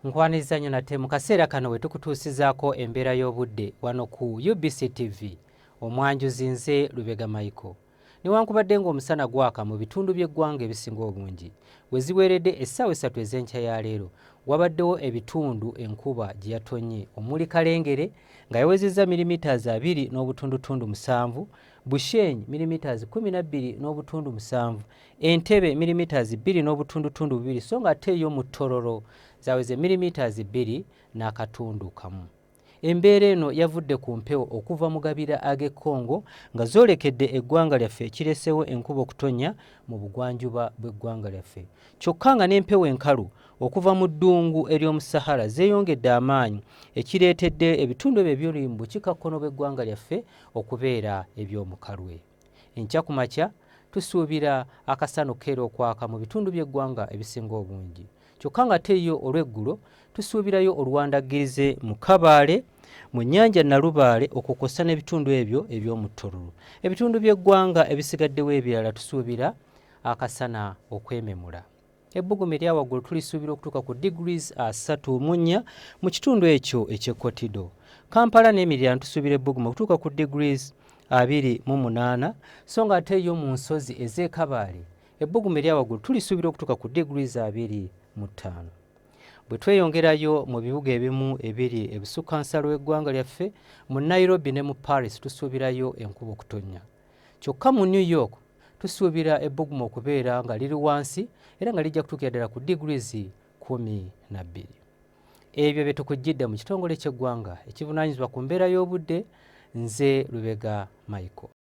Nkwaniriza nnyo nate mu kaseera kano we tukutuusizaako embeera y'obudde wano ku UBC TV. Omwanjuzi nze Lubega Micheal. Newankubadde ng'omusana gwaka mu bitundu by'eggwanga ebisinga obungi, we ziweeredde essaawa 3 ez'enkya ya leero wabaddewo ebitundu enkuba gye yatonye omuli Kalengere nga yawezezza milimitaazi 2.7, Bushenyi milimitaazi 12.7, Entebbe milimitaazi 2.2, so nga ate yo mu Tororo zaweze milimitaazi 2.1. Embeera eno yavudde ku mpewo okuva mu gabira ag'e Congo nga zoolekedde eggwanga lyaffe ekireseewo enkuba okutonya mu bugwanjuba bw'eggwanga lyaffe. Kyokka nga n'empewo enkalu okuva mu ddungu ery'omu Sahara zeeyongedde amaanyi ekireetedde ebitundu ebyo eby'oli mu bukiikakkono bw'eggwanga lyaffe okubeera eby'omukalwe. Enkya ku makya tusuubira akasana okeera okwaka mu bitundu by'eggwanga ebisinga obungi. Kyokka nga ate yo olw'eggulo tusuubirayo olwandagirize mu Kabaale, mu nnyanja Nalubaale okukosa n'ebitundu ebyo eby'omu Tororo. Ebitundu by'eggwanga ebisigaddewo ebirala tusuubira akasana okwememula. Ebbugumu erya waggulu tulisuubira okutuuka ku degrees 34 mu kitundu ekyo eky'Ekkotido. Kampala n'emiriraano tusuubira ebbugumu okutuuka ku degrees 28, so nga ate yo mu nsozi ez'e Kabaale ebbugumu erya waggulu tulisuubira okutuuka ku degrees 25. Bwe tweyongerayo mu bibuga ebimu ebiri ebusukkansalo w'eggwanga lyaffe, mu Nairobi ne mu Paris tusuubirayo enkuba okutonya. Kyokka mu New York tusuubira ebbugumu okubeera nga liri wansi era nga lijja kutuukira ddala ku degrees 12. Ebyo bye tukujjidde mu kitongole ky'eggwanga ekivunaanyizibwa ku mbeera y'obudde. Nze Lubega Micheal.